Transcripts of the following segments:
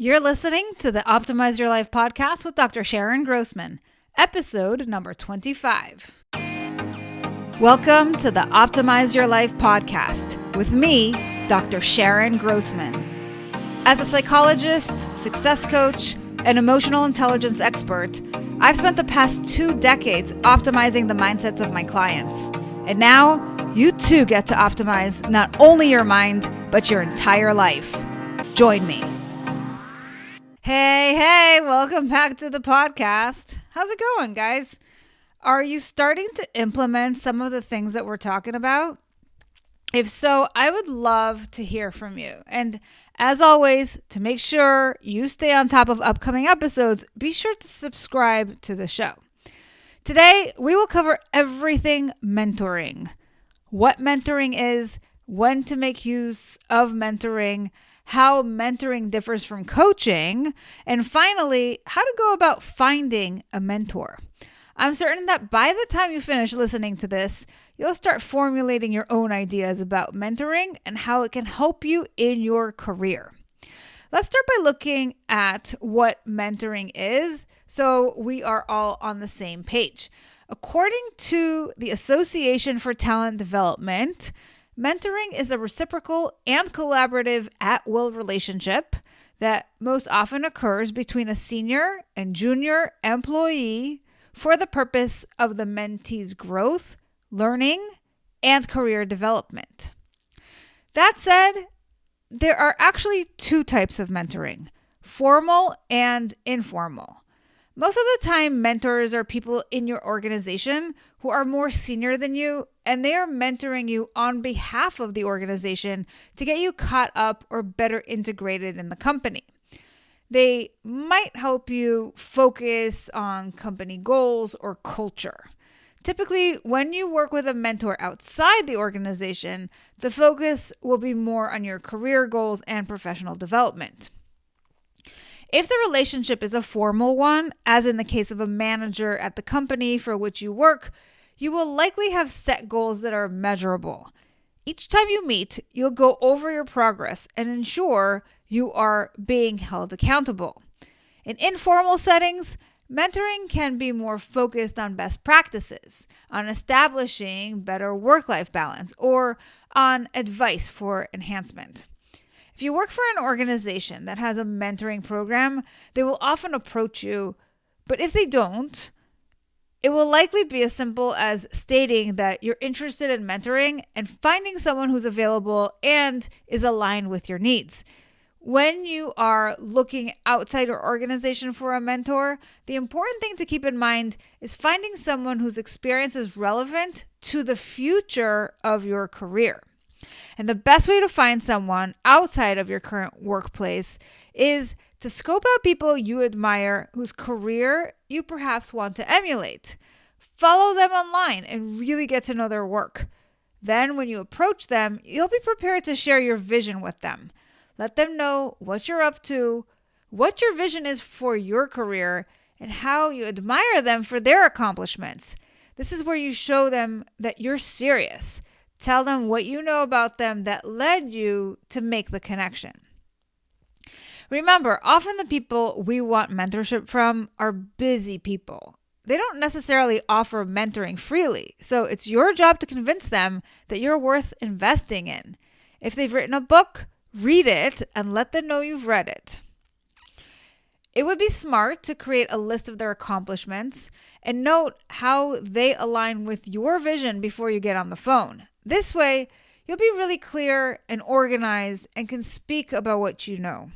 You're listening to the Optimize Your Life podcast with Dr. Sharon Grossman, episode number 25. Welcome to the Optimize Your Life podcast with me, Dr. Sharon Grossman. As a psychologist, success coach, and emotional intelligence expert, I've spent the past 2 decades optimizing the mindsets of my clients. And now, you too get to optimize not only your mind, but your entire life. Join me. Hey, welcome back to the podcast. How's it going, guys? Are you starting to implement some of the things that we're talking about? If so, I would love to hear from you. And as always, to make sure you stay on top of upcoming episodes, be sure to subscribe to the show. Today, we will cover everything mentoring. What mentoring is, when to make use of mentoring, how mentoring differs from coaching, and finally, how to go about finding a mentor. I'm certain that by the time you finish listening to this, you'll start formulating your own ideas about mentoring and how it can help you in your career. Let's start by looking at what mentoring is so we are all on the same page. According to the Association for Talent Development, mentoring is a reciprocal and collaborative at-will relationship that most often occurs between a senior and junior employee for the purpose of the mentee's growth, learning, and career development. That said, there are actually 2 types of mentoring, formal and informal. Most of the time, mentors are people in your organization who are more senior than you, and they are mentoring you on behalf of the organization to get you caught up or better integrated in the company. They might help you focus on company goals or culture. Typically, when you work with a mentor outside the organization, the focus will be more on your career goals and professional development. If the relationship is a formal one, as in the case of a manager at the company for which you work, you will likely have set goals that are measurable. Each time you meet, you'll go over your progress and ensure you are being held accountable. In informal settings, mentoring can be more focused on best practices, on establishing better work-life balance, or on advice for enhancement. If you work for an organization that has a mentoring program, they will often approach you, but if they don't, it will likely be as simple as stating that you're interested in mentoring and finding someone who's available and is aligned with your needs. When you are looking outside your organization for a mentor, the important thing to keep in mind is finding someone whose experience is relevant to the future of your career. And the best way to find someone outside of your current workplace is to scope out people you admire whose career you perhaps want to emulate. Follow them online and really get to know their work. Then when you approach them, you'll be prepared to share your vision with them. Let them know what you're up to, what your vision is for your career, and how you admire them for their accomplishments. This is where you show them that you're serious. Tell them what you know about them that led you to make the connection. Remember, often the people we want mentorship from are busy people. They don't necessarily offer mentoring freely, so it's your job to convince them that you're worth investing in. If they've written a book, read it and let them know you've read it. It would be smart to create a list of their accomplishments and note how they align with your vision before you get on the phone. This way, you'll be really clear and organized and can speak about what you know.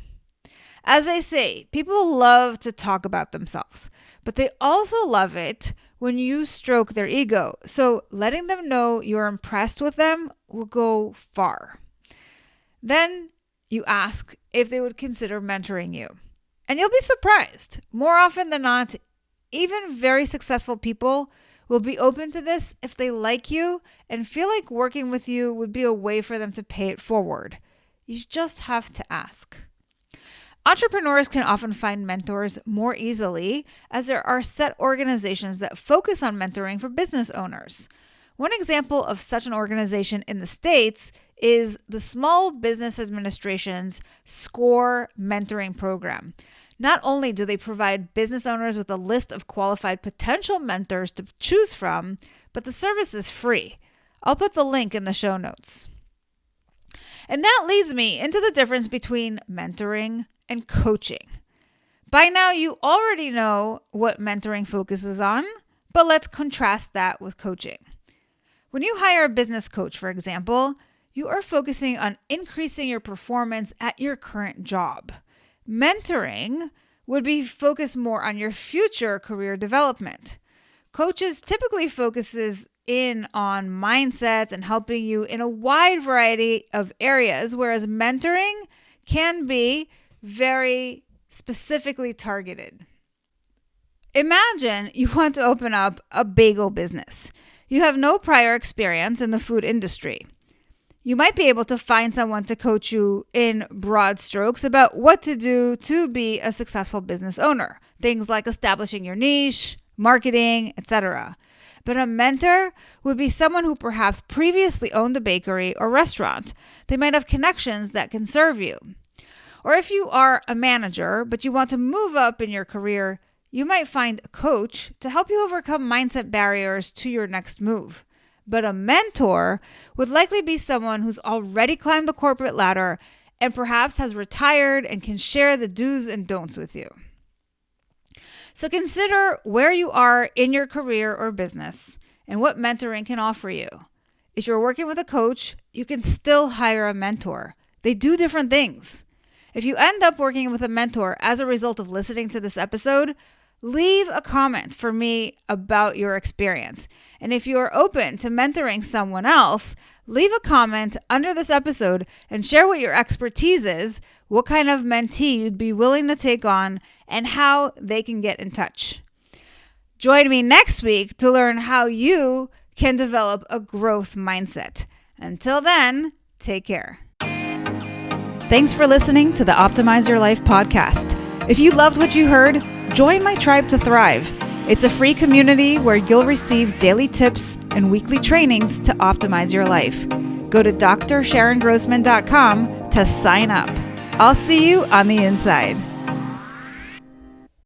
As I say, people love to talk about themselves, but they also love it when you stroke their ego. So letting them know you're impressed with them will go far. Then you ask if they would consider mentoring you. And you'll be surprised. More often than not, even very successful people will be open to this if they like you and feel like working with you would be a way for them to pay it forward. You just have to ask. Entrepreneurs can often find mentors more easily as there are set organizations that focus on mentoring for business owners. One example of such an organization in the States is the Small Business Administration's SCORE mentoring program. Not only do they provide business owners with a list of qualified potential mentors to choose from, but the service is free. I'll put the link in the show notes. And that leads me into the difference between mentoring and coaching. By now, you already know what mentoring focuses on, but let's contrast that with coaching. When you hire a business coach, for example, you are focusing on increasing your performance at your current job. Mentoring would be focused more on your future career development. Coaches typically focuses in on mindsets and helping you in a wide variety of areas, whereas mentoring can be very specifically targeted. Imagine you want to open up a bagel business. You have no prior experience in the food industry. You might be able to find someone to coach you in broad strokes about what to do to be a successful business owner. Things like establishing your niche, marketing, etc. But a mentor would be someone who perhaps previously owned a bakery or restaurant. They might have connections that can serve you. Or if you are a manager, but you want to move up in your career, you might find a coach to help you overcome mindset barriers to your next move. But a mentor would likely be someone who's already climbed the corporate ladder and perhaps has retired and can share the do's and don'ts with you. So consider where you are in your career or business and what mentoring can offer you. If you're working with a coach, you can still hire a mentor. They do different things. If you end up working with a mentor as a result of listening to this episode, leave a comment for me about your experience. And if you are open to mentoring someone else, leave a comment under this episode and share what your expertise is, what kind of mentee you'd be willing to take on, and how they can get in touch. Join me next week to learn how you can develop a growth mindset. Until then, take care. Thanks for listening to the Optimize Your Life podcast. If you loved what you heard, join my Tribe to Thrive. It's a free community where you'll receive daily tips and weekly trainings to optimize your life. Go to drsharongrossman.com to sign up. I'll see you on the inside.